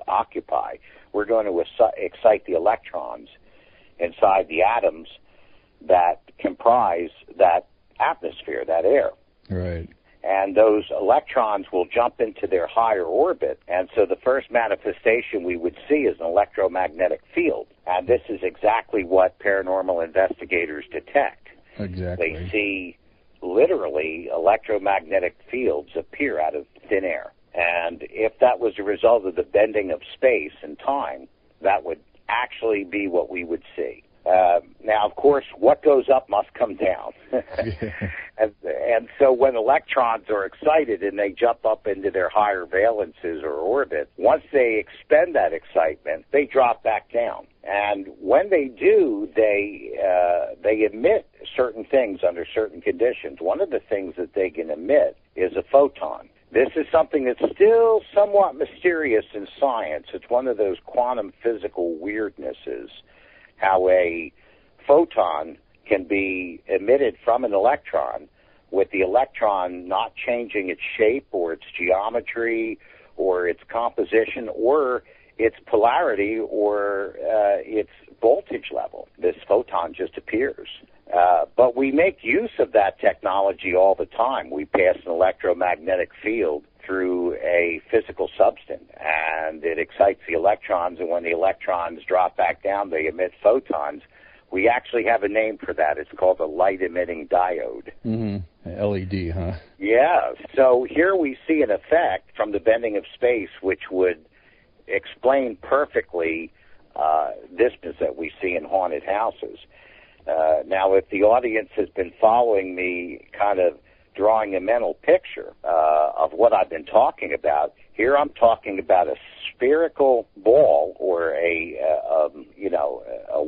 occupy. We're going to excite the electrons inside the atoms that comprise that atmosphere, that air. Right. And those electrons will jump into their higher orbit, and so the first manifestation we would see is an electromagnetic field. And this is exactly what paranormal investigators detect. Exactly. They see literally electromagnetic fields appear out of thin air. And if that was a result of the bending of space and time, that would actually be what we would see. Now, of course, what goes up must come down. and so when electrons are excited and they jump up into their higher valences or orbit, once they expend that excitement, they drop back down. And when they do, they emit certain things under certain conditions. One of the things that they can emit is a photon. This is something that's still somewhat mysterious in science. It's one of those quantum physical weirdnesses, how a photon can be emitted from an electron with the electron not changing its shape or its geometry or its composition or its polarity or its voltage level. This photon just appears. But we make use of that technology all the time. We pass an electromagnetic field through a physical substance, and it excites the electrons, and when the electrons drop back down, they emit photons. We actually have a name for that. It's called a light-emitting diode. Mm-hmm. LED, huh? Yeah. So here we see an effect from the bending of space which would explain perfectly this that we see in haunted houses. Now, if the audience has been following me kind of drawing a mental picture of what I've been talking about, here I'm talking about a spherical ball or a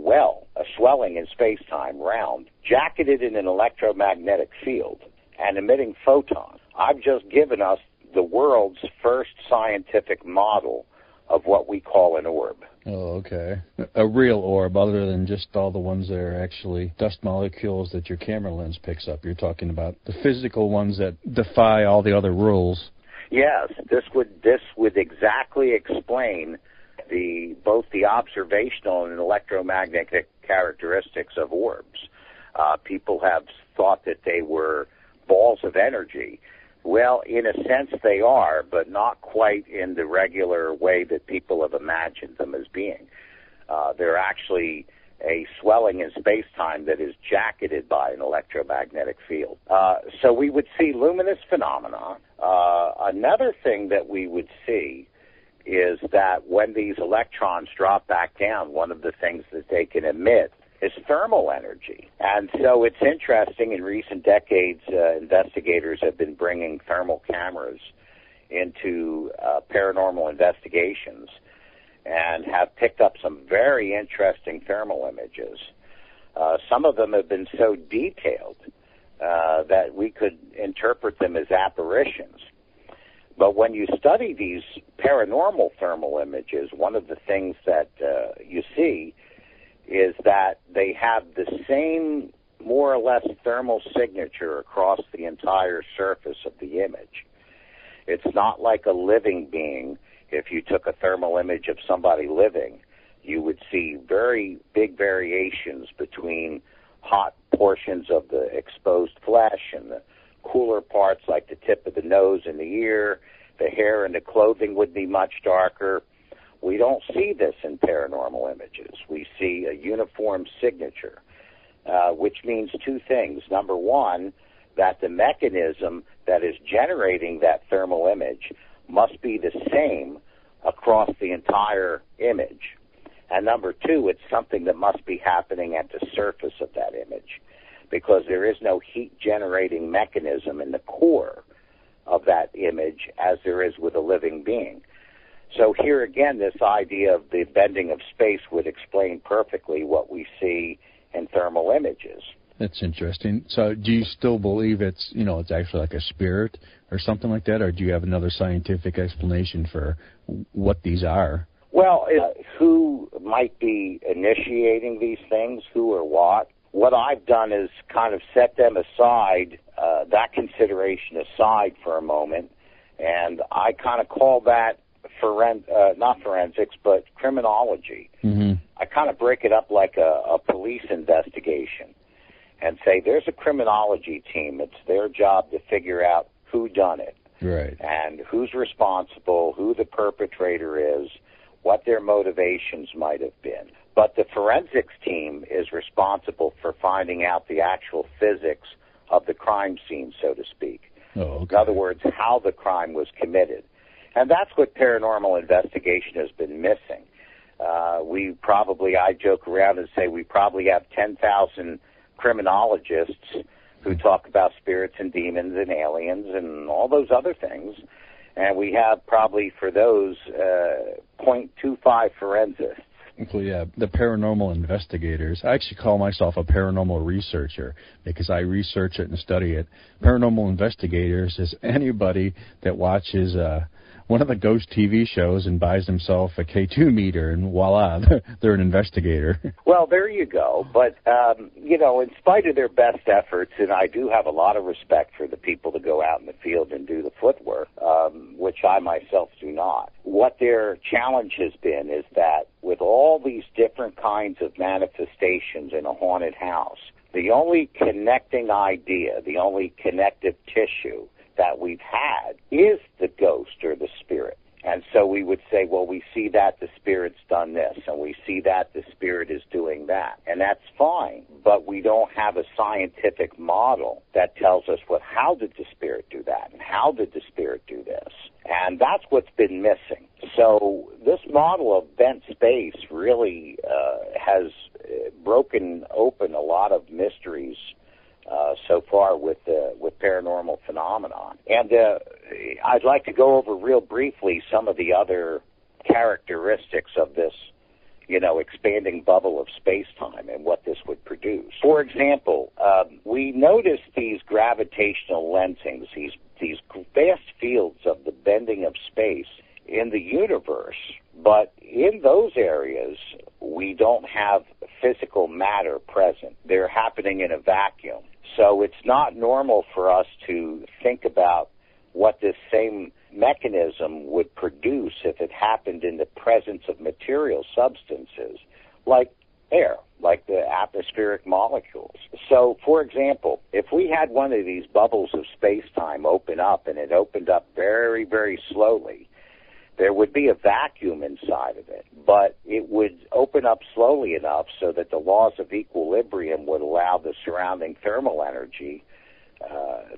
well, a swelling in space-time, round, jacketed in an electromagnetic field and emitting photons. I've just given us the world's first scientific model of what we call an orb. Oh, okay. A real orb, other than just all the ones that are actually dust molecules that your camera lens picks up. You're talking about the physical ones that defy all the other rules. Yes, this would exactly explain both the observational and electromagnetic characteristics of orbs. People have thought that they were balls of energy. Well, in a sense they are, but not quite in the regular way that people have imagined them as being. They're actually a swelling in space-time that is jacketed by an electromagnetic field. So we would see luminous phenomena. Another thing that we would see is that when these electrons drop back down, one of the things that they can emit is thermal energy. And so it's interesting, in recent decades, investigators have been bringing thermal cameras into paranormal investigations and have picked up some very interesting thermal images. Some of them have been so detailed that we could interpret them as apparitions. But when you study these paranormal thermal images, one of the things that you see is that they have the same, more or less, thermal signature across the entire surface of the image. It's not like a living being. If you took a thermal image of somebody living, you would see very big variations between hot portions of the exposed flesh and the cooler parts like the tip of the nose and the ear. The hair and the clothing would be much darker. We don't see this in paranormal images. We see a uniform signature, which means two things. Number one, that the mechanism that is generating that thermal image must be the same across the entire image. And number two, it's something that must be happening at the surface of that image, because there is no heat-generating mechanism in the core of that image as there is with a living being. So here again, this idea of the bending of space would explain perfectly what we see in thermal images. That's interesting. So do you still believe it's actually like a spirit or something like that, or do you have another scientific explanation for what these are? Well, who might be initiating these things, who or what? What I've done is kind of set them aside, that consideration aside for a moment, and I kind of call that not forensics, but criminology. Mm-hmm. I kind of break it up like a police investigation and say there's a criminology team. It's their job to figure out who done it. Right. And who's responsible, who the perpetrator is, what their motivations might have been. But the forensics team is responsible for finding out the actual physics of the crime scene, so to speak. Oh, okay. In other words, how the crime was committed. And that's what paranormal investigation has been missing. I joke around and say we probably have 10,000 criminologists who talk about spirits and demons and aliens and all those other things. And we have probably for those 0.25 forensists. Well, yeah, the paranormal investigators. I actually call myself a paranormal researcher because I research it and study it. Paranormal investigators is anybody that watches one of the ghost TV shows and buys themselves a K2 meter, and voila, they're an investigator. Well, there you go. But, in spite of their best efforts, and I do have a lot of respect for the people that go out in the field and do the footwork, which I myself do not. What their challenge has been is that with all these different kinds of manifestations in a haunted house, the only connecting idea, the only connective tissue that we've had is the ghost or the spirit. And so we would say, well, we see that the spirit's done this, and we see that the spirit is doing that. And that's fine, but we don't have a scientific model that tells us, well, how did the spirit do that, and how did the spirit do this? And that's what's been missing. So this model of bent space really has broken open a lot of mysteries so far with paranormal phenomenon. And I'd like to go over real briefly some of the other characteristics of this, expanding bubble of space-time and what this would produce. For example, we notice these gravitational lensings, these vast fields of the bending of space in the universe, but in those areas, we don't have physical matter present. They're happening in a vacuum. So it's not normal for us to think about what this same mechanism would produce if it happened in the presence of material substances like air, like the atmospheric molecules. So, for example, if we had one of these bubbles of space-time open up, and it opened up very, very slowly, there would be a vacuum inside of it, but it would open up slowly enough so that the laws of equilibrium would allow the surrounding thermal energy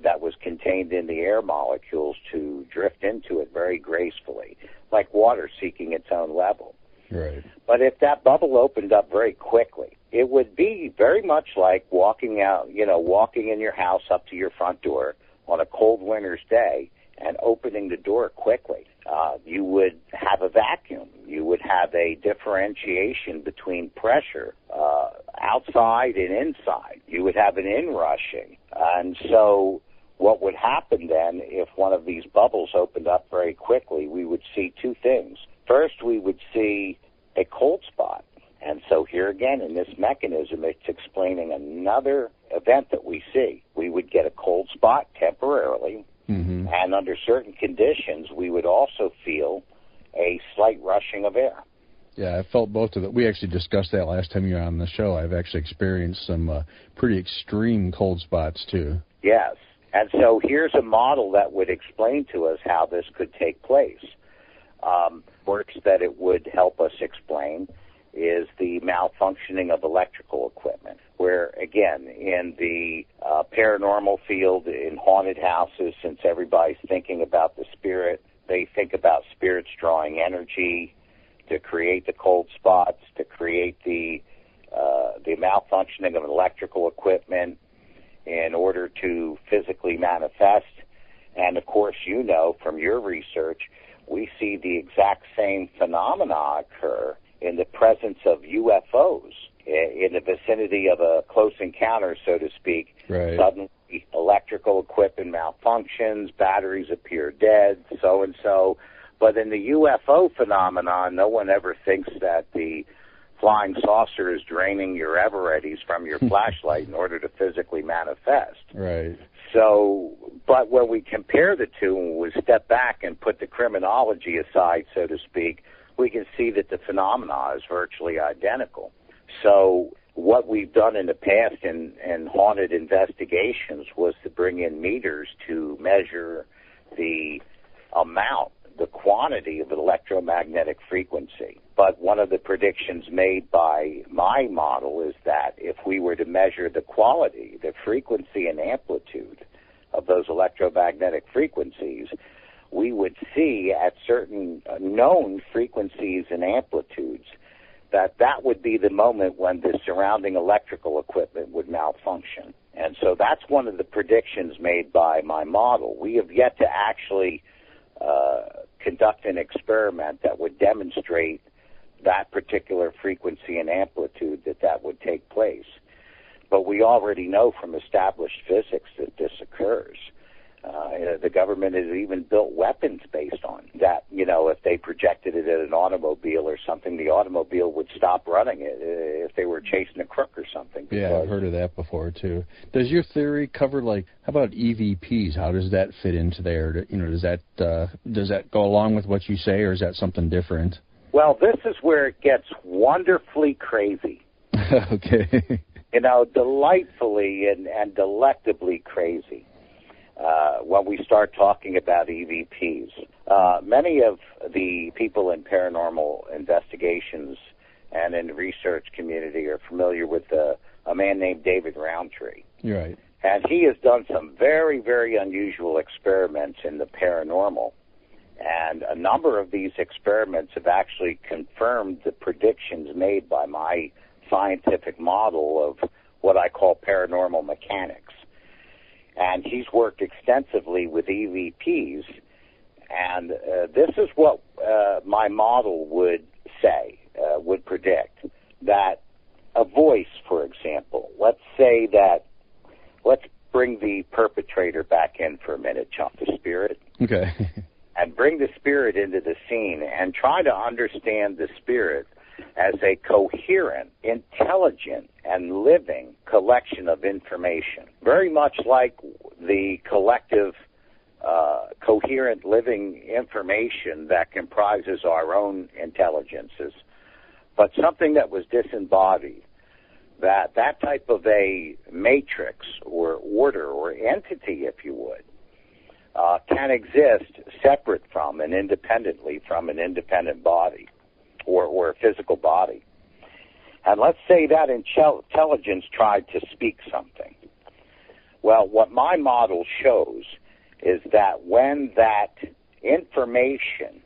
that was contained in the air molecules to drift into it very gracefully, like water seeking its own level. Right. But if that bubble opened up very quickly, it would be very much like walking in your house up to your front door on a cold winter's day and opening the door quickly. You would have a vacuum. You would have a differentiation between pressure outside and inside. You would have an inrushing. And so what would happen then if one of these bubbles opened up very quickly, we would see two things. First, we would see a cold spot. And so here again, in this mechanism, it's explaining another event that we see. We would get a cold spot temporarily, mm-hmm. and under certain conditions, we would also feel a slight rushing of air. Yeah, I felt both of them. We actually discussed that last time you were on the show. I've actually experienced some pretty extreme cold spots, too. Yes. And so here's a model that would explain to us how this could take place. Works that it would help us explain is the malfunctioning of electrical equipment, where, again, in the paranormal field, in haunted houses, since everybody's thinking about the spirit, they think about spirits drawing energy to create the cold spots, to create the malfunctioning of electrical equipment in order to physically manifest. And, of course, you know from your research, we see the exact same phenomena occur in the presence of UFOs, in the vicinity of a close encounter, so to speak. Right. Suddenly, electrical equipment malfunctions, batteries appear dead, so-and-so. But in the UFO phenomenon, no one ever thinks that the flying saucers draining your Everetties from your flashlight in order to physically manifest. Right. So, but when we compare the two and we step back and put the criminology aside, so to speak, we can see that the phenomena is virtually identical. So what we've done in the past in haunted investigations was to bring in meters to measure the amount, the quantity of electromagnetic frequency. But one of the predictions made by my model is that if we were to measure the quality, the frequency and amplitude of those electromagnetic frequencies, we would see at certain known frequencies and amplitudes that would be the moment when the surrounding electrical equipment would malfunction. And so that's one of the predictions made by my model. We have yet to actually conduct an experiment that would demonstrate that particular frequency and amplitude that would take place. But we already know from established physics that this occurs. The government has even built weapons based on that. You know, if they projected it at an automobile or something, the automobile would stop running it if they were chasing a crook or something. Yeah, I've heard of that before, too. Does your theory cover, like, how about EVPs? How does that fit into there? You know, does that go along with what you say, or is that something different? Well, this is where it gets wonderfully crazy. Okay. You know, delightfully and delectably crazy. When we start talking about EVPs. Many of the people in paranormal investigations and in the research community are familiar with a man named David Roundtree. You're right. And he has done some very, very unusual experiments in the paranormal. And a number of these experiments have actually confirmed the predictions made by my scientific model of what I call paranormal mechanics. And he's worked extensively with EVPs, and this is what my model would say, would predict, that a voice, for example, let's bring the perpetrator back in for a minute, Chump, the spirit. Okay. And bring the spirit into the scene and try to understand the spirit as a coherent, intelligent, and living collection of information. Very much like the collective, coherent, living information that comprises our own intelligences, but something that was disembodied. That type of a matrix or order or entity, if you would, can exist separate from and independently from an independent body. Or a physical body. And let's say that intelligence tried to speak something. Well, what my model shows is that when that information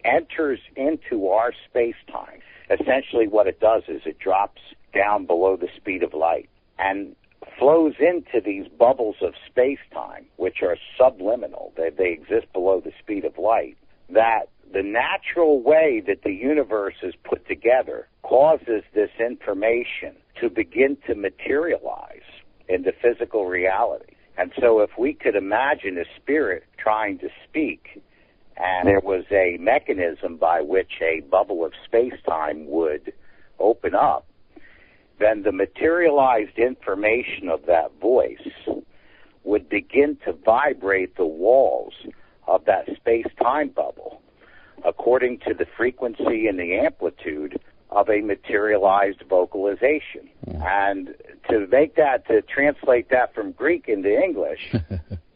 enters into our space-time, essentially what it does is it drops down below the speed of light and flows into these bubbles of space-time, which are subliminal. They exist below the speed of light. That the natural way that the universe is put together causes this information to begin to materialize into physical reality. And so if we could imagine a spirit trying to speak, and there was a mechanism by which a bubble of space-time would open up, then the materialized information of that voice would begin to vibrate the walls of that space-time bubble according to the frequency and the amplitude of a materialized vocalization. And to translate that from Greek into English,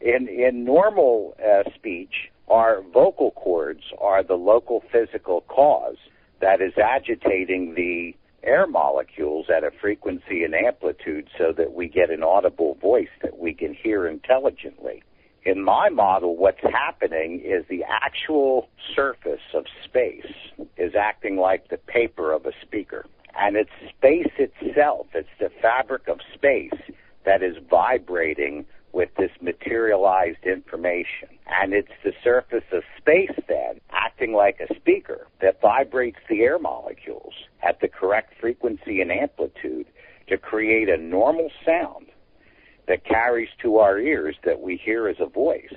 in normal speech, our vocal cords are the local physical cause that is agitating the air molecules at a frequency and amplitude so that we get an audible voice that we can hear intelligently. In my model, what's happening is the actual surface of space is acting like the paper of a speaker. And it's space itself, it's the fabric of space that is vibrating with this materialized information. And it's the surface of space then acting like a speaker that vibrates the air molecules at the correct frequency and amplitude to create a normal sound that carries to our ears that we hear as a voice.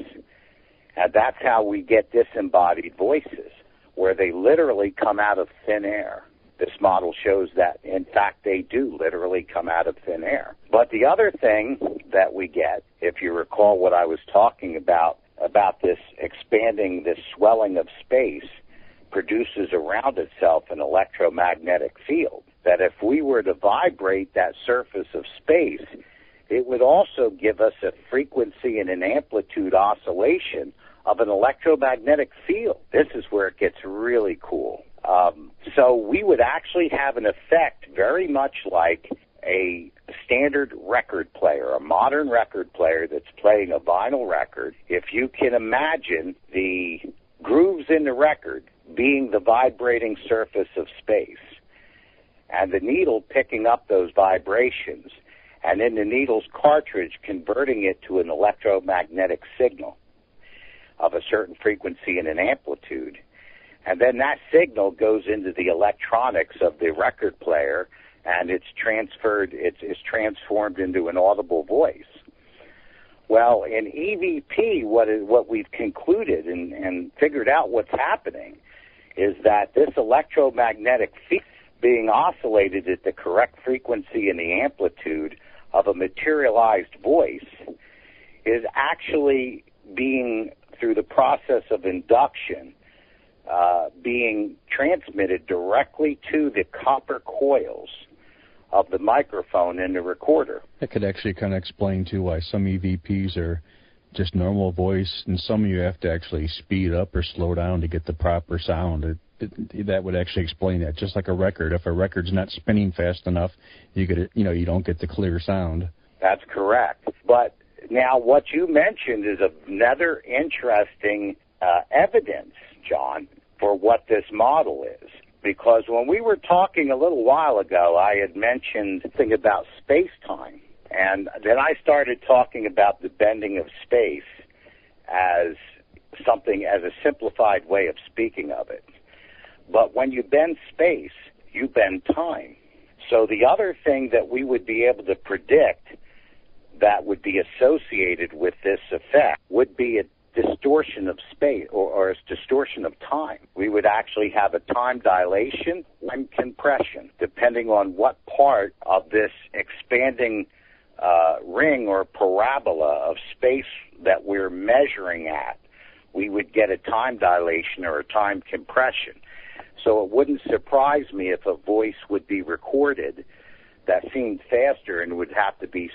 And that's how we get disembodied voices, where they literally come out of thin air. This model shows that, in fact, they do literally come out of thin air. But the other thing that we get, if you recall what I was talking about this expanding, this swelling of space, produces around itself an electromagnetic field, that if we were to vibrate that surface of space, it would also give us a frequency and an amplitude oscillation of an electromagnetic field. This is where it gets really cool. So we would actually have an effect very much like a standard record player, a modern record player that's playing a vinyl record. If you can imagine the grooves in the record being the vibrating surface of space, and the needle picking up those vibrations, and in the needle's cartridge converting it to an electromagnetic signal of a certain frequency and an amplitude. And then that signal goes into the electronics of the record player, and it's transformed into an audible voice. Well, in EVP, what we've concluded and figured out what's happening is that this electromagnetic field being oscillated at the correct frequency and the amplitude of a materialized voice is actually being, through the process of induction, being transmitted directly to the copper coils of the microphone in the recorder. That could actually kind of explain, too, why some EVPs are just normal voice, and some you have to actually speed up or slow down to get the proper sound. That would actually explain that. Just like a record, if a record's not spinning fast enough, you don't get the clear sound. That's correct. But now what you mentioned is another interesting evidence, John, for what this model is. Because when we were talking a little while ago, I had mentioned something about space-time. And then I started talking about the bending of space as a simplified way of speaking of it. But when you bend space, you bend time. So the other thing that we would be able to predict that would be associated with this effect would be a distortion of space or a distortion of time. We would actually have a time dilation and compression, depending on what part of this expanding ring or parabola of space that we're measuring at. We would get a time dilation or a time compression. So it wouldn't surprise me if a voice would be recorded that seemed faster and would have to be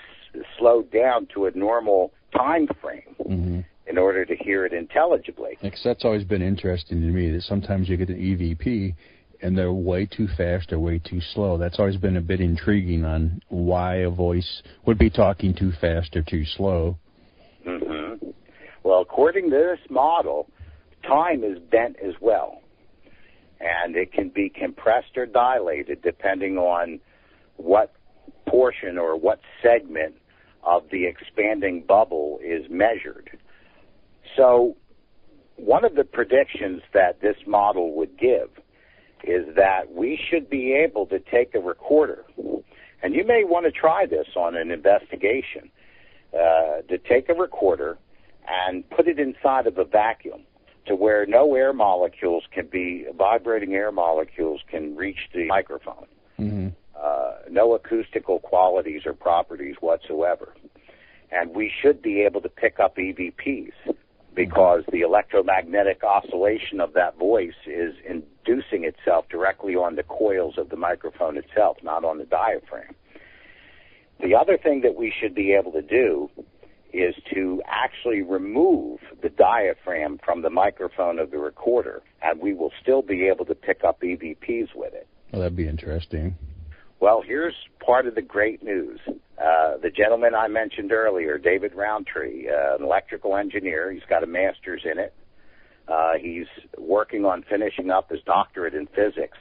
slowed down to a normal time frame in order to hear it intelligibly. Because that's always been interesting to me, that sometimes you get an EVP and they're way too fast or way too slow. That's always been a bit intriguing on why a voice would be talking too fast or too slow. Well, according to this model, time is bent as well. And it can be compressed or dilated depending on what portion or what segment of the expanding bubble is measured. So one of the predictions that this model would give is that we should be able to take a recorder, and you may want to try this on an investigation, to take a recorder and put it inside of a vacuum to where no air molecules vibrating air molecules can reach the microphone. No acoustical qualities or properties whatsoever. And we should be able to pick up EVPs because the electromagnetic oscillation of that voice is inducing itself directly on the coils of the microphone itself, not on the diaphragm. The other thing that we should be able to do is to actually remove the diaphragm from the microphone of the recorder, and we will still be able to pick up EVPs with it. Well, that'd be interesting. Well, here's part of the great news. The gentleman I mentioned earlier, David Roundtree, an electrical engineer, he's got a master's in it. He's working on finishing up his doctorate in physics,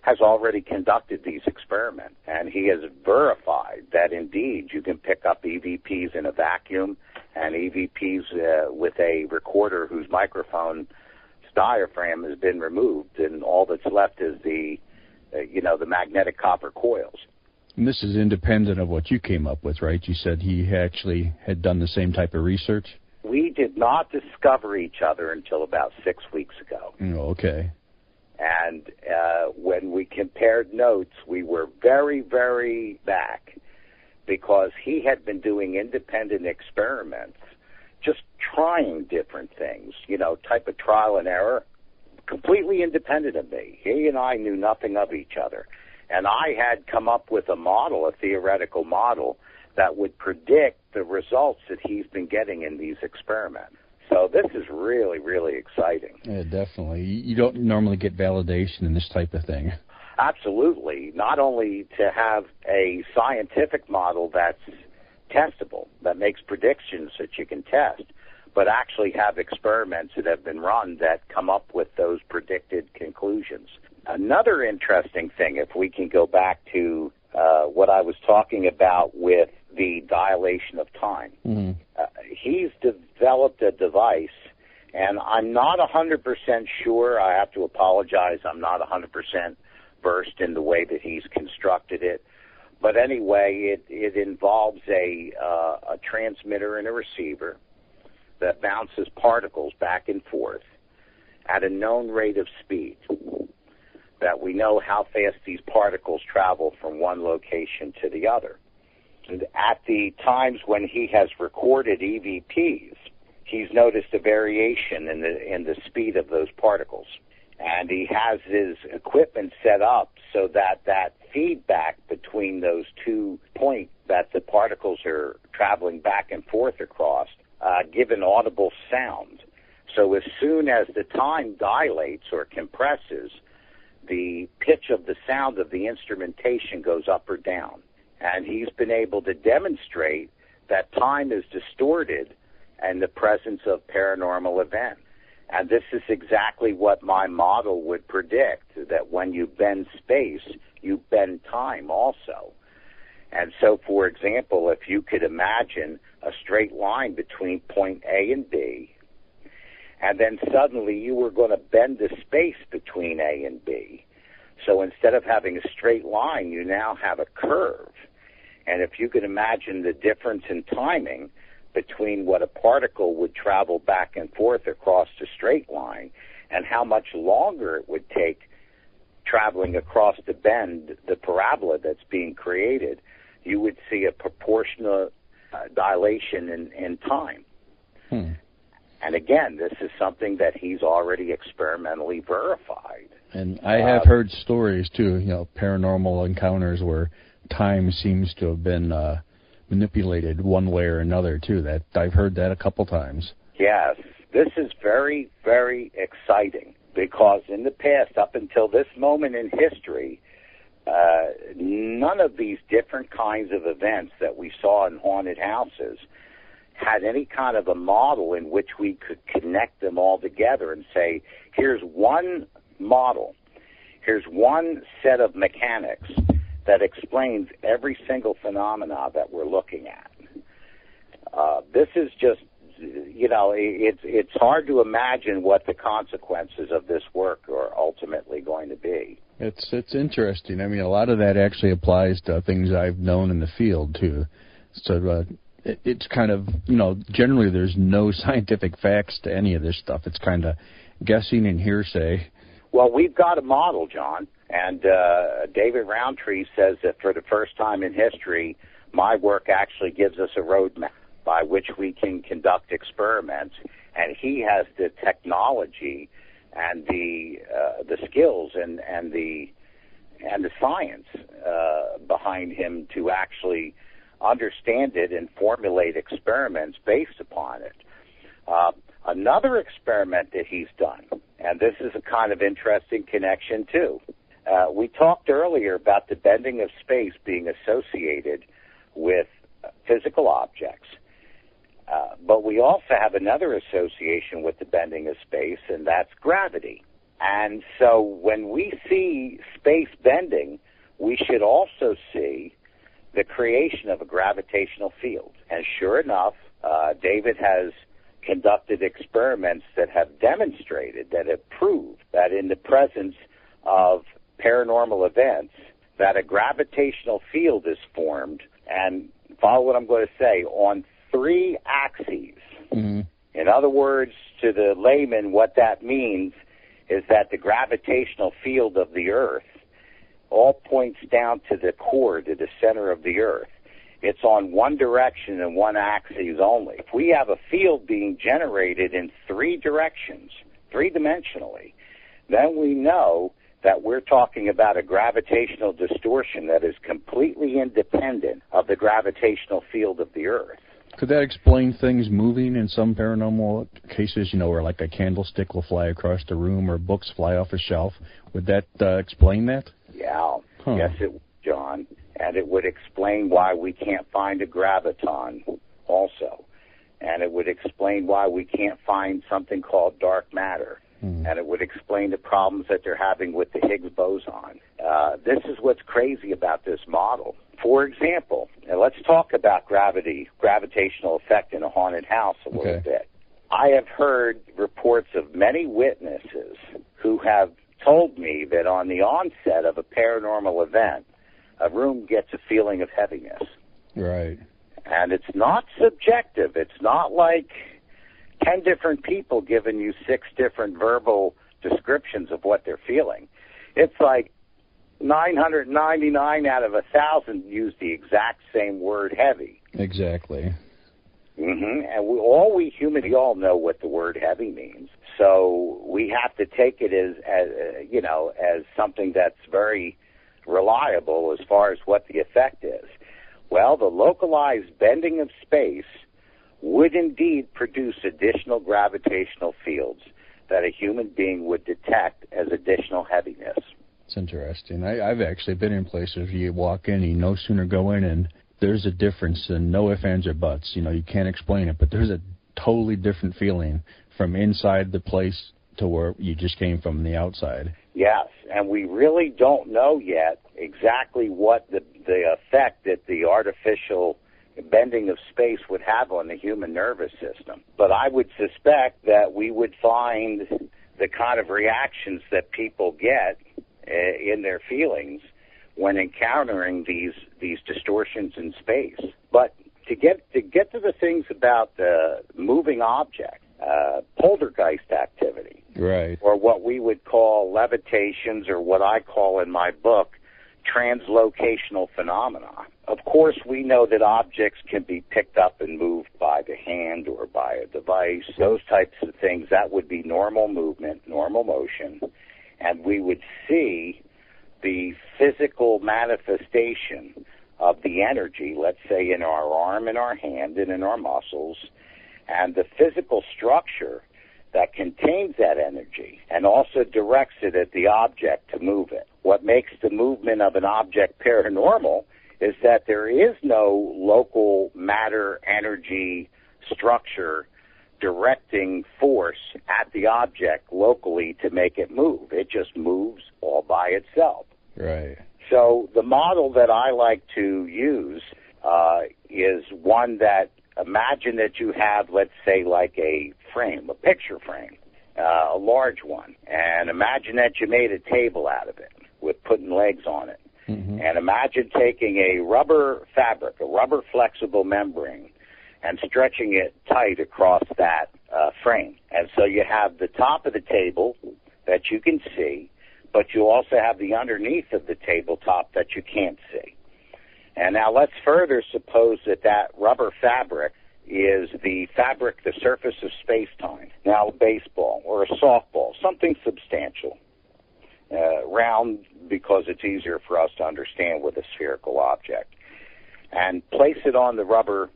has already conducted these experiments, and he has verified that indeed you can pick up EVPs in a vacuum and EVPs with a recorder whose microphone diaphragm has been removed, and all that's left is the magnetic copper coils. And this is independent of what you came up with, right? You said he actually had done the same type of research? We did not discover each other until about 6 weeks ago. Oh, okay. And when we compared notes, we were very, very back because he had been doing independent experiments, just trying different things, type of trial and error, completely independent of me. He and I knew nothing of each other. And I had come up with a model, a theoretical model, that would predict the results that he's been getting in these experiments. So this is really, really exciting. Yeah, definitely. You don't normally get validation in this type of thing. Absolutely. Not only to have a scientific model that's testable, that makes predictions that you can test, but actually have experiments that have been run that come up with those predicted conclusions. Another interesting thing, if we can go back to what I was talking about with the dilation of time, he's developed a device, and I'm not 100% sure. I have to apologize. I'm not 100% versed in the way that he's constructed it. But anyway, it involves a transmitter and a receiver that bounces particles back and forth at a known rate of speed, that we know how fast these particles travel from one location to the other. And at the times when he has recorded EVPs, he's noticed a variation in the speed of those particles. And he has his equipment set up so that feedback between those 2 points that the particles are traveling back and forth across give an audible sound. So as soon as the time dilates or compresses, the pitch of the sound of the instrumentation goes up or down. And he's been able to demonstrate that time is distorted in the presence of paranormal events. And this is exactly what my model would predict, that when you bend space, you bend time also. And so, for example, if you could imagine a straight line between point A and B, and then suddenly you were going to bend the space between A and B. So instead of having a straight line, you now have a curve. And if you could imagine the difference in timing between what a particle would travel back and forth across the straight line and how much longer it would take traveling across the bend, the parabola that's being created, you would see a proportional dilation in time. And again, this is something that he's already experimentally verified. And I have heard stories, too, paranormal encounters where time seems to have been manipulated one way or another, too. That I've heard that a couple times. Yes. This is very, very exciting because in the past, up until this moment in history, none of these different kinds of events that we saw in haunted houses had any kind of a model in which we could connect them all together and say, here's one model, here's one set of mechanics that explains every single phenomena that we're looking at. This is just, it's hard to imagine what the consequences of this work are ultimately going to be. It's interesting. I mean, a lot of that actually applies to things I've known in the field, too. So it's kind of, generally there's no scientific facts to any of this stuff. It's kind of guessing and hearsay. Well, we've got a model, John, and David Roundtree says that for the first time in history, my work actually gives us a roadmap by which we can conduct experiments, and he has the technology and the skills and the science behind him to actually understand it and formulate experiments based upon it. Another experiment that he's done, and this is a kind of interesting connection too. We talked earlier about the bending of space being associated with physical objects. But we also have another association with the bending of space, and that's gravity. And so when we see space bending, we should also see the creation of a gravitational field. And sure enough, David has conducted experiments that have demonstrated, that have proved that in the presence of paranormal events, that a gravitational field is formed, and follow what I'm going to say, on 3 axes. Mm-hmm. In other words, to the layman, what that means is that the gravitational field of the Earth all points down to the core, to the center of the Earth. It's on one direction and one axis only. If we have a field being generated in three directions, three-dimensionally, then we know that we're talking about a gravitational distortion that is completely independent of the gravitational field of the Earth. Could that explain things moving in some paranormal cases, where like a candlestick will fly across the room or books fly off a shelf? Would that explain that? Yeah. Yes, it would, John. And it would explain why we can't find a graviton also. And it would explain why we can't find something called dark matter. And it would explain the problems that they're having with the Higgs boson. This is what's crazy about this model. For example, and let's talk about gravitational effect in a haunted house a little bit. I have heard reports of many witnesses who have told me that on the onset of a paranormal event, a room gets a feeling of heaviness. Right. And it's not subjective. It's not like 10 different people giving you 6 different verbal descriptions of what they're feeling. It's like 999 out of 1,000 use the exact same word, heavy. Exactly. And we humans, we all know what the word heavy means. So we have to take it as something that's very reliable as far as what the effect is. Well, the localized bending of space would indeed produce additional gravitational fields that a human being would detect as additional heaviness. It's interesting. I've actually been in places you walk in, you no sooner go in, and there's a difference, and no ifs, ands, or buts. You can't explain it, but there's a totally different feeling from inside the place to where you just came from the outside. Yes, and we really don't know yet exactly what the effect that the artificial bending of space would have on the human nervous system. But I would suspect that we would find the kind of reactions that people get in their feelings when encountering these distortions in space. But to get to the things about the moving object, poltergeist activity, right, or what we would call levitations, or what I call in my book translocational phenomena. Of course, we know that objects can be picked up and moved by the hand or by a device. Those types of things, that would be normal movement, normal motion, and we would see the physical manifestation of the energy, let's say in our arm, in our hand, and in our muscles, and the physical structure that contains that energy and also directs it at the object to move it. What makes the movement of an object paranormal is that there is no local matter, energy, structure directing force at the object locally to make it move. It just moves all by itself. Right. So the model that I like to use is one that, imagine that you have, let's say, like a frame, a picture frame, a large one, and imagine that you made a table out of it with putting legs on it. And imagine taking a rubber fabric, a rubber flexible membrane, and stretching it tight across that frame. And so you have the top of the table that you can see, but you also have the underneath of the tabletop that you can't see. And now let's further suppose that rubber fabric is the fabric, the surface of space-time. Now a baseball or a softball, something substantial, round because it's easier for us to understand with a spherical object, and place it on the rubber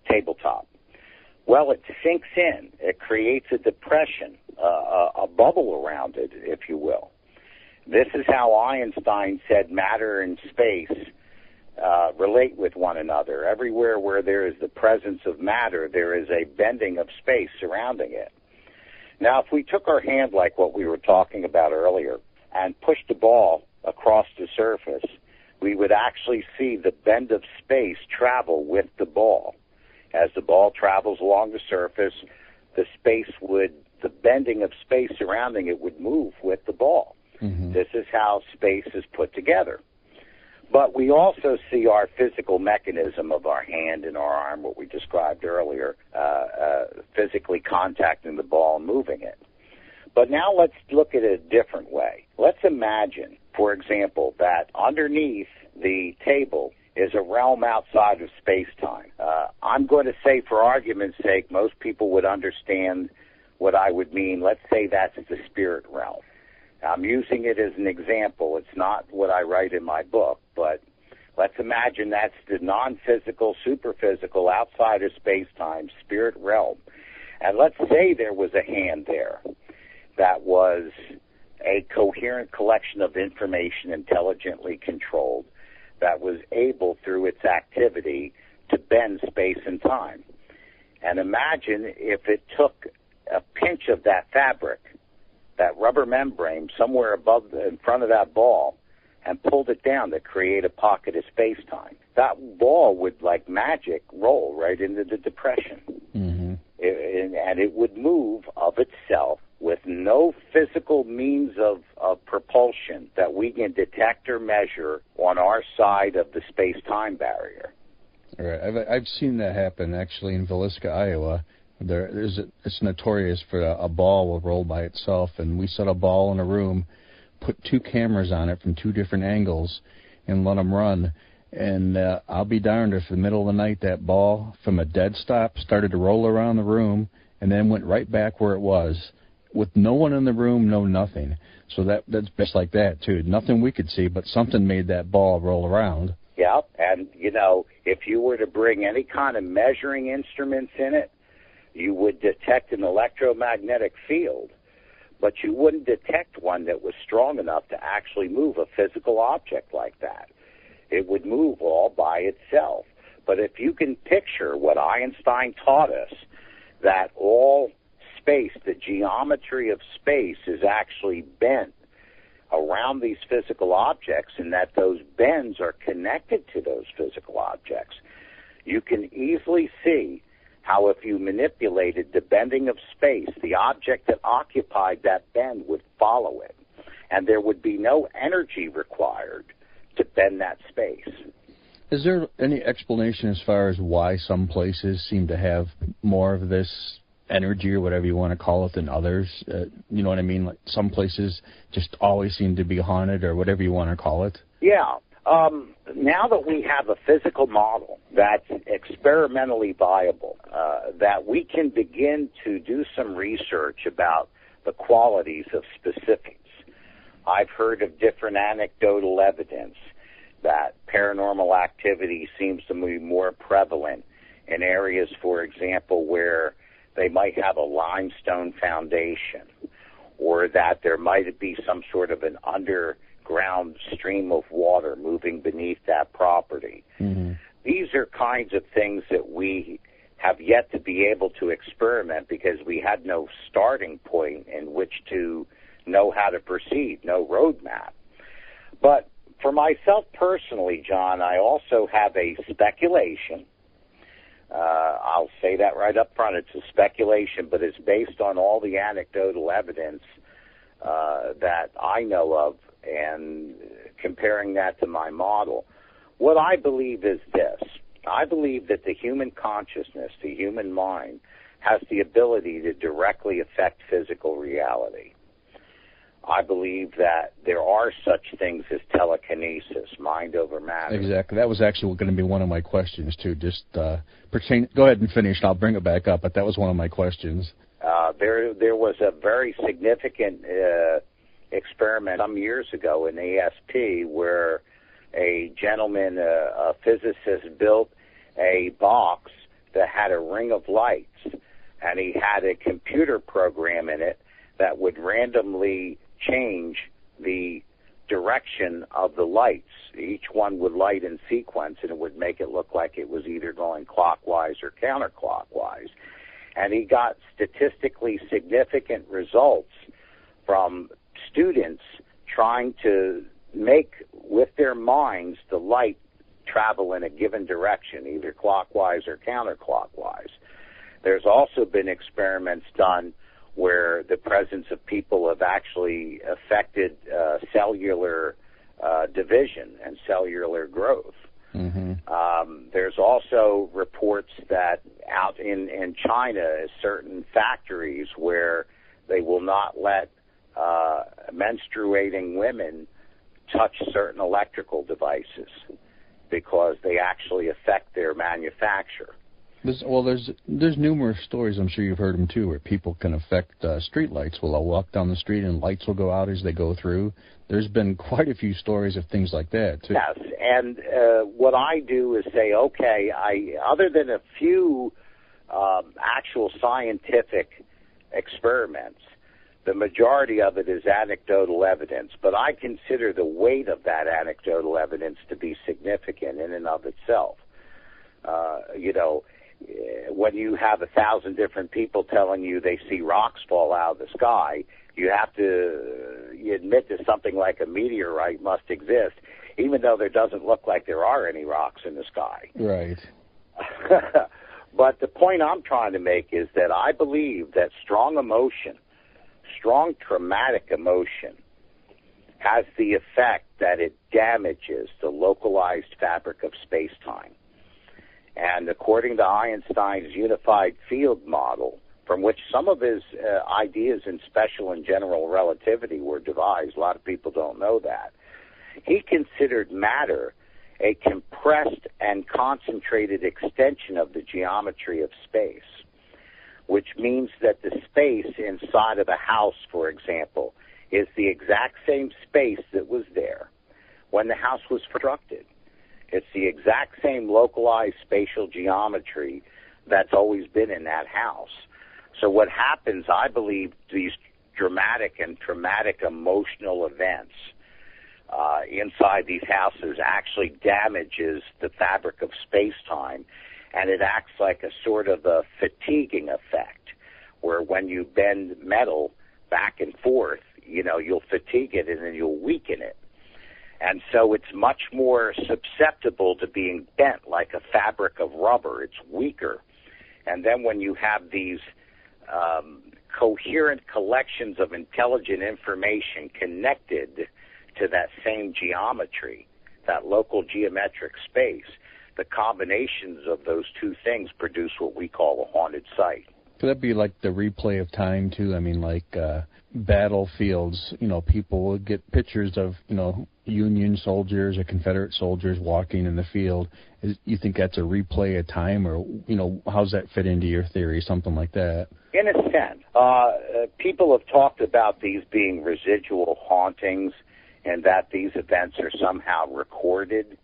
tabletop. Well, it sinks in. It creates a depression, a bubble around it, if you will. This is how Einstein said matter and space relate with one another. Everywhere where there is the presence of matter, there is a bending of space surrounding it. Now, if we took our hand, like what we were talking about earlier, and pushed the ball across the surface, we would actually see the bend of space travel with the ball. As the ball travels along the surface, the bending of space surrounding it would move with the ball. This is how space is put together. But we also see our physical mechanism of our hand and our arm, what we described earlier, physically contacting the ball and moving it. But now let's look at it a different way. Let's imagine, for example, that underneath the table is a realm outside of space-time. I'm going to say, for argument's sake, most people would understand what I would mean. Let's say that's the spirit realm. I'm using it as an example. It's not what I write in my book, but let's imagine that's the non-physical, superphysical, outside of space-time, spirit realm. And let's say there was a hand there that was a coherent collection of information intelligently controlled that was able, through its activity, to bend space and time. And imagine if it took a pinch of that fabric, that rubber membrane, somewhere above in front of that ball, and pulled it down to create a pocket of space-time. That ball would, like magic, roll right into the depression. Mm-hmm. And it would move of itself with no physical means of propulsion that we can detect or measure on our side of the space-time barrier. All right. I've seen that happen, actually, in Villisca, Iowa. It's notorious for a ball will roll by itself, and we set a ball in a room, put 2 cameras on it from 2 different angles, and let them run. And I'll be darned if in the middle of the night that ball, from a dead stop, started to roll around the room and then went right back where it was, with no one in the room, no nothing. So that's just like that, too. Nothing we could see, but something made that ball roll around. Yeah, and, if you were to bring any kind of measuring instruments in it, you would detect an electromagnetic field, but you wouldn't detect one that was strong enough to actually move a physical object like that. It would move all by itself. But if you can picture what Einstein taught us, that all space, the geometry of space, is actually bent around these physical objects, and that those bends are connected to those physical objects, you can easily see how if you manipulated the bending of space, the object that occupied that bend would follow it, and there would be no energy required to bend that space. Is there any explanation as far as why some places seem to have more of this energy or whatever you want to call it than others? You know what I mean? Like some places just always seem to be haunted or whatever you want to call it? Yeah. Now that we have a physical model that's experimentally viable, that we can begin to do some research about the qualities of specifics. I've heard of different anecdotal evidence that paranormal activity seems to be more prevalent in areas, for example, where they might have a limestone foundation, or that there might be some sort of an underground stream of water moving beneath that property. Mm-hmm. These are kinds of things that we have yet to be able to experiment because we had no starting point in which to know how to proceed, no roadmap. But for myself personally, John, I also have a speculation. I'll say that right up front. It's a speculation, but it's based on all the anecdotal evidence that I know of and comparing that to my model. What I believe is this. I believe that the human consciousness, the human mind, has the ability to directly affect physical reality. I believe that there are such things as telekinesis, mind over matter. Exactly. That was actually going to be one of my questions, too. Just go ahead and finish, and I'll bring it back up, but that was one of my questions. There was a very significant experiment some years ago in ASP where a gentleman, a physicist, built a box that had a ring of lights, and he had a computer program in it that would randomly change the direction of the lights. Each one would light in sequence, and it would make it look like it was either going clockwise or counterclockwise. And he got statistically significant results from students trying to make, with their minds, the light travel in a given direction, either clockwise or counterclockwise. There's also been experiments done where the presence of people have actually affected cellular division and cellular growth. Mm-hmm. There's also reports that out in China, certain factories where They will not let menstruating women touch certain electrical devices because they actually affect their manufacture. There's numerous stories, I'm sure you've heard them too, where people can affect street lights. Well, they'll walk down the street and lights will go out as they go through. There's been quite a few stories of things like that too. Yes, and what I do is say, okay, other than a few actual scientific experiments, the majority of it is anecdotal evidence, but I consider the weight of that anecdotal evidence to be significant in and of itself. When you have 1,000 different people telling you they see rocks fall out of the sky, you admit that something like a meteorite must exist, even though there doesn't look like there are any rocks in the sky. Right. But the point I'm trying to make is that I believe that strong traumatic emotion, has the effect that it damages the localized fabric of space-time. And according to Einstein's unified field model, from which some of his ideas in special and general relativity were devised, a lot of people don't know that, he considered matter a compressed and concentrated extension of the geometry of space, which means that the space inside of a house, for example, is the exact same space that was there when the house was constructed. It's the exact same localized spatial geometry that's always been in that house. So what happens, I believe, these dramatic and traumatic emotional events inside these houses actually damages the fabric of space-time, and it acts like a sort of a fatiguing effect, where when you bend metal back and forth, you'll fatigue it and then you'll weaken it. And so it's much more susceptible to being bent like a fabric of rubber. It's weaker. And then when you have these coherent collections of intelligent information connected to that same geometry, that local geometric space, the combinations of those two things produce what we call a haunted site. Could that be like the replay of time, too? I mean, like battlefields, people will get pictures of, Union soldiers or Confederate soldiers walking in the field. You think that's a replay of time, or, how's that fit into your theory, something like that? In a sense. People have talked about these being residual hauntings and that these events are somehow recorded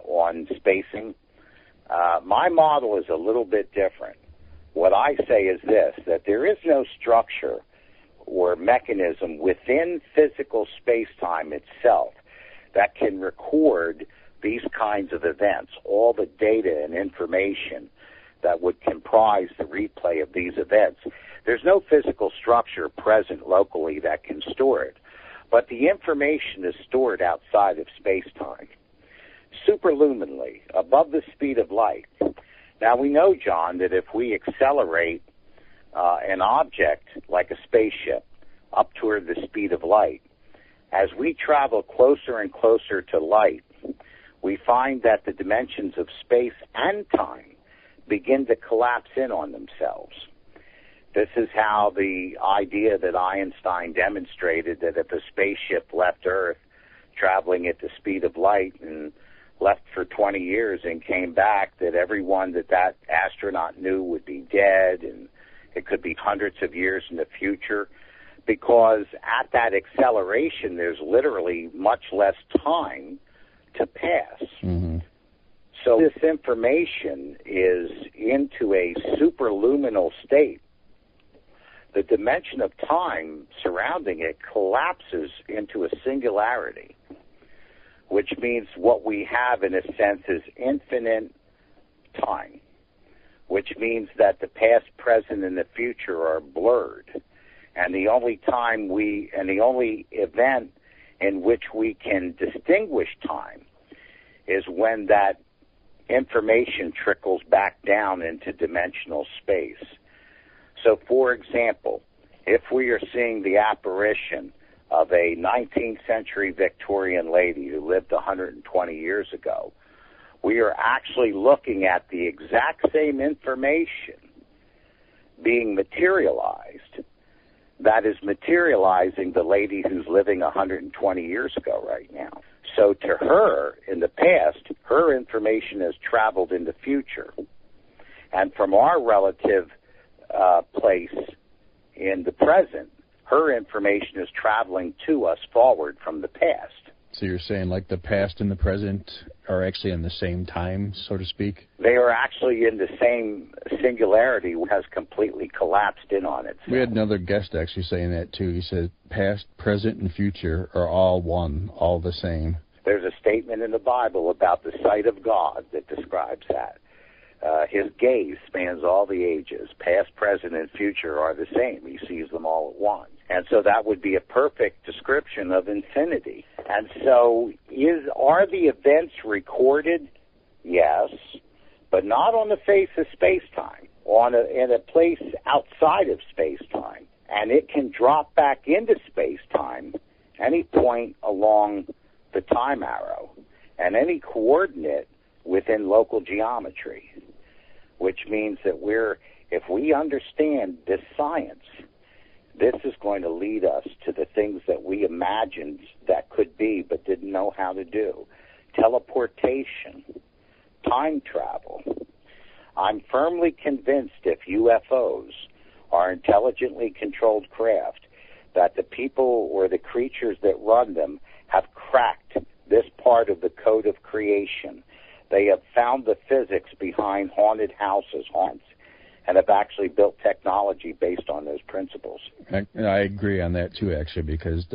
on spacing. My model is a little bit different. What I say is this, that there is no structure or mechanism within physical space-time itself that can record these kinds of events, all the data and information that would comprise the replay of these events. There's no physical structure present locally that can store it, but the information is stored outside of space-time, superluminally, above the speed of light. Now, we know, John, that if we accelerate an object like a spaceship up toward the speed of light, as we travel closer and closer to light, we find that the dimensions of space and time begin to collapse in on themselves. This is how the idea that Einstein demonstrated, that if a spaceship left Earth traveling at the speed of light and left for 20 years and came back, that everyone that astronaut knew would be dead, and it could be hundreds of years in the future, because at that acceleration there's literally much less time to pass. Mm-hmm. So this information is into a superluminal state. The dimension of time surrounding it collapses into a singularity, which means what we have in a sense is infinite time, which means that the past, present, and the future are blurred. And the only event in which we can distinguish time is when that information trickles back down into dimensional space. So, for example, if we are seeing the apparition of a 19th century Victorian lady who lived 120 years ago, we are actually looking at the exact same information being materialized that is materializing the lady who's living 120 years ago right now. So to her, in the past, her information has traveled in the future. And from our relative place in the present, her information is traveling to us forward from the past. So you're saying like the past and the present are actually in the same time, so to speak? They are actually in the same singularity, has completely collapsed in on itself. We had another guest actually saying that too. He said past, present, and future are all one, all the same. There's a statement in the Bible about the sight of God that describes that. His gaze spans all the ages. Past, present, and future are the same. He sees them all at once. And so that would be a perfect description of infinity. And so are the events recorded? Yes, but not on the face of space-time, in a place outside of space-time. And it can drop back into space-time any point along the time arrow and any coordinate within local geometry, which means that if we understand this science, this is going to lead us to the things that we imagined that could be but didn't know how to do. Teleportation, time travel. I'm firmly convinced if UFOs are intelligently controlled craft, that the people or the creatures that run them have cracked this part of the code of creation. They have found the physics behind haunted houses, haunts, and have actually built technology based on those principles. I agree on that too, actually, because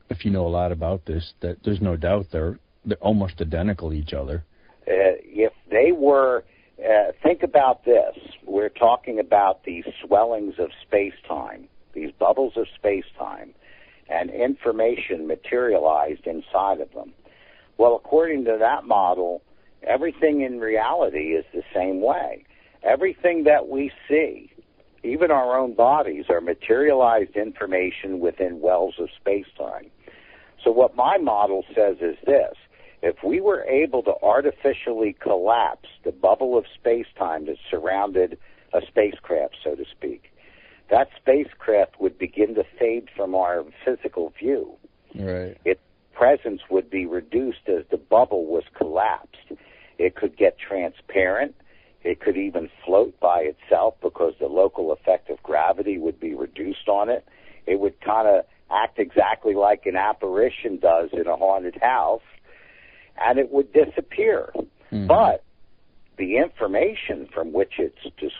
if you know a lot about this, that there's no doubt they're almost identical to each other. If they were, think about this. We're talking about these swellings of space-time, these bubbles of space-time, and information materialized inside of them. Well, according to that model, everything in reality is the same way. Everything that we see, even our own bodies, are materialized information within wells of space-time. So what my model says is this: if we were able to artificially collapse the bubble of space-time that surrounded a spacecraft, so to speak, that spacecraft would begin to fade from our physical view. Right. Its presence would be reduced as the bubble was collapsed. It could get transparent. It could even float by itself because the local effect of gravity would be reduced on it. It would kind of act exactly like an apparition does in a haunted house, and it would disappear. Mm-hmm. But the information from which it's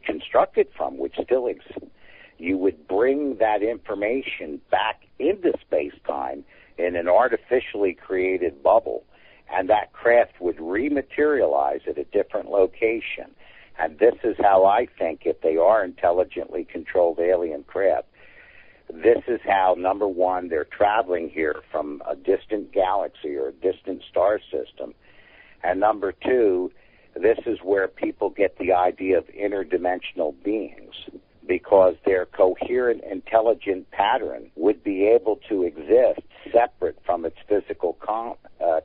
constructed from, which still exists, you would bring that information back into space-time in an artificially created bubble, and that craft would rematerialize at a different location. And this is how I think, if they are intelligently controlled alien craft, this is how, number one, they're traveling here from a distant galaxy or a distant star system. And number two, this is where people get the idea of interdimensional beings, because their coherent, intelligent pattern would be able to exist separate from its physical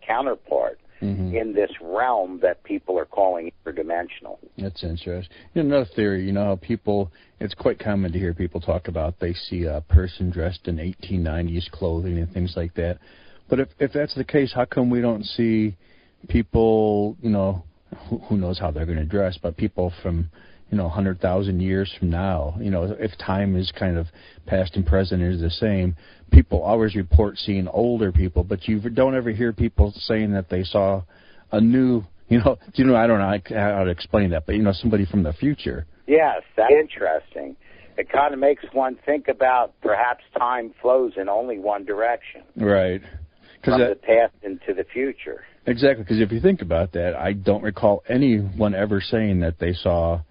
counterpart in this realm that people are calling interdimensional. That's interesting. Another theory, how people, it's quite common to hear people talk about they see a person dressed in 1890s clothing and things like that. But if that's the case, how come we don't see people, who knows how they're going to dress, but people from 100,000 years from now, if time is kind of past and present is the same, people always report seeing older people, but you don't ever hear people saying that they saw a new, I don't know how to explain that, but, somebody from the future. Yes, that's interesting. It kind of makes one think about perhaps time flows in only one direction. Right. From the past into the future. Exactly, because if you think about that, I don't recall anyone ever saying that they saw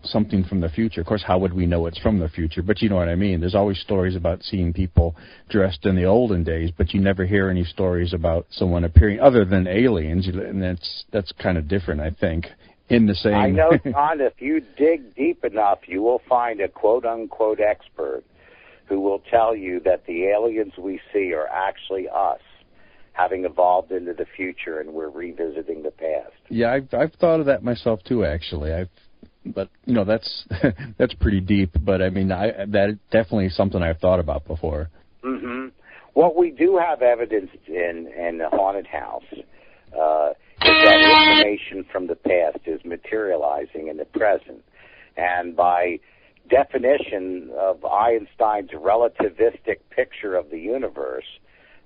something from the future. Of course, how would we know it's from the future? But you know what I mean. There's always stories about seeing people dressed in the olden days, but you never hear any stories about someone appearing other than aliens, and that's kind of different, I think, in the same... I know, John, if you dig deep enough, you will find a quote-unquote expert who will tell you that the aliens we see are actually us, having evolved into the future, and we're revisiting the past. Yeah, I've thought of that myself, too, actually. But that's that's pretty deep. But I mean, that definitely something I've thought about before. Mm-hmm. What we do have evidence in the haunted house is that information from the past is materializing in the present, and by definition of Einstein's relativistic picture of the universe,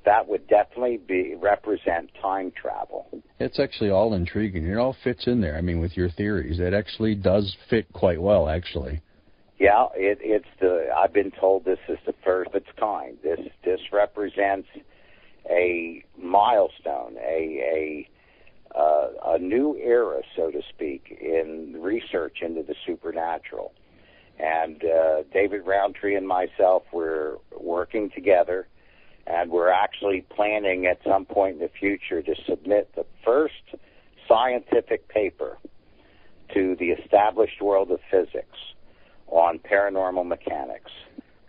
that would definitely represent time travel. It's actually all intriguing. It all fits in there. I mean, with your theories, it actually does fit quite well, actually. Yeah, I've been told this is the first of its kind. This represents a milestone, a new era, so to speak, in research into the supernatural. And David Roundtree and myself, we're working together, and we're actually planning at some point in the future to submit the first scientific paper to the established world of physics on paranormal mechanics.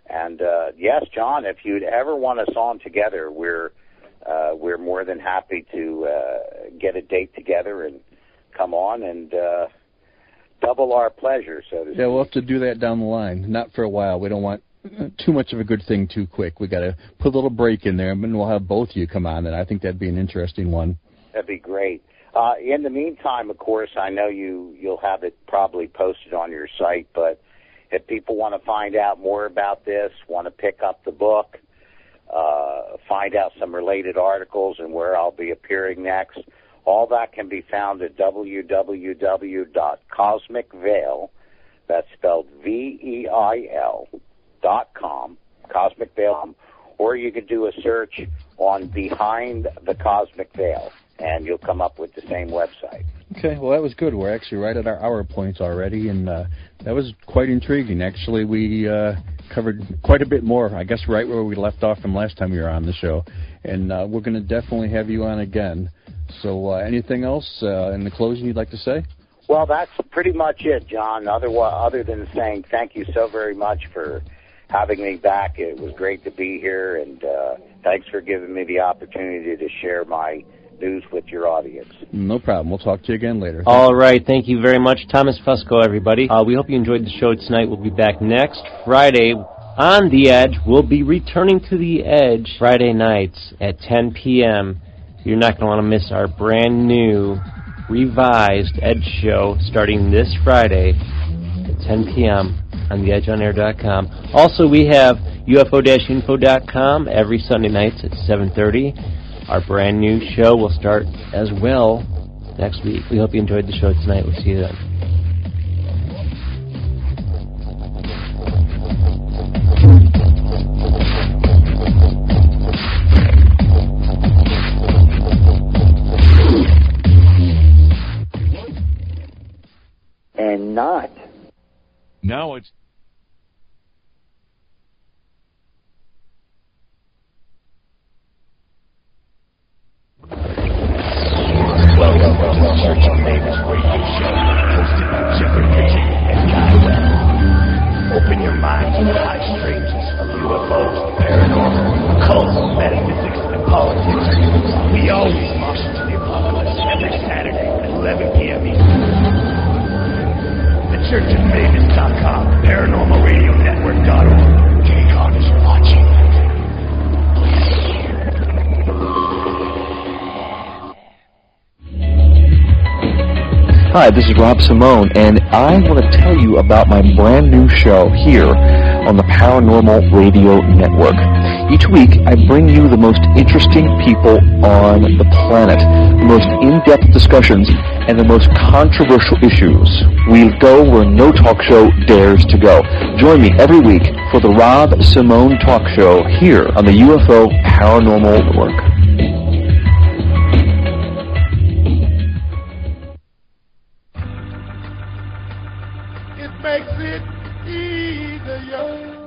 And yes, John, if you'd ever want us on together, we're more than happy to get a date together and come on and double our pleasure, so to speak. Yeah, we'll have to do that down the line. Not for a while. We don't want too much of a good thing too quick. We got to put a little break in there, and then we'll have both of you come on, and I think that'd be an interesting one. That'd be great. In the meantime, of course, I know you'll have it probably posted on your site, but if people want to find out more about this, want to pick up the book, find out some related articles and where I'll be appearing next, all that can be found at www.cosmicveil, that's spelled VEIL.com, Cosmic Veil, or you could do a search on Behind the Cosmic Veil, and you'll come up with the same website. Okay, well, that was good. We're actually right at our hour points already, and that was quite intriguing. Actually, we covered quite a bit more, I guess, right where we left off from last time you were on the show, and we're going to definitely have you on again. So anything else in the closing you'd like to say? Well, that's pretty much it, John, other than saying thank you so very much for having me back. It was great to be here, and thanks for giving me the opportunity to share my news with your audience. No problem. We'll talk to you again later. All right. Thank you very much, Thomas Fusco, everybody. We hope you enjoyed the show tonight. We'll be back next Friday on The Edge. We'll be returning to The Edge Friday nights at 10 p.m. You're not going to want to miss our brand new, revised Edge show starting this Friday at 10 p.m. on theedgeonair.com. Also, we have UFO-info.com every Sunday nights at 7:30. Our brand new show will start as well next week. We hope you enjoyed the show tonight. We'll see you then. And not. Now it's... Welcome to the Search and Neighbors radio show, hosted by Jeffrey Ritchie and Guy Webb. Open your mind to the high strangeness of UFOs, paranormal, occult, metaphysics, and politics. We always march into the apocalypse every Saturday at 11 p.m. Eastern. The churchandmaidens.com, paranormalradionetwork.org. Jay God is watching. Hi, this is Rob Simone, and I want to tell you about my brand new show here on the Paranormal Radio Network. Each week, I bring you the most interesting people on the planet, the most in-depth discussions, and the most controversial issues. We go where no talk show dares to go. Join me every week for the Rob Simone Talk Show here on the UFO Paranormal Network. Makes it easier.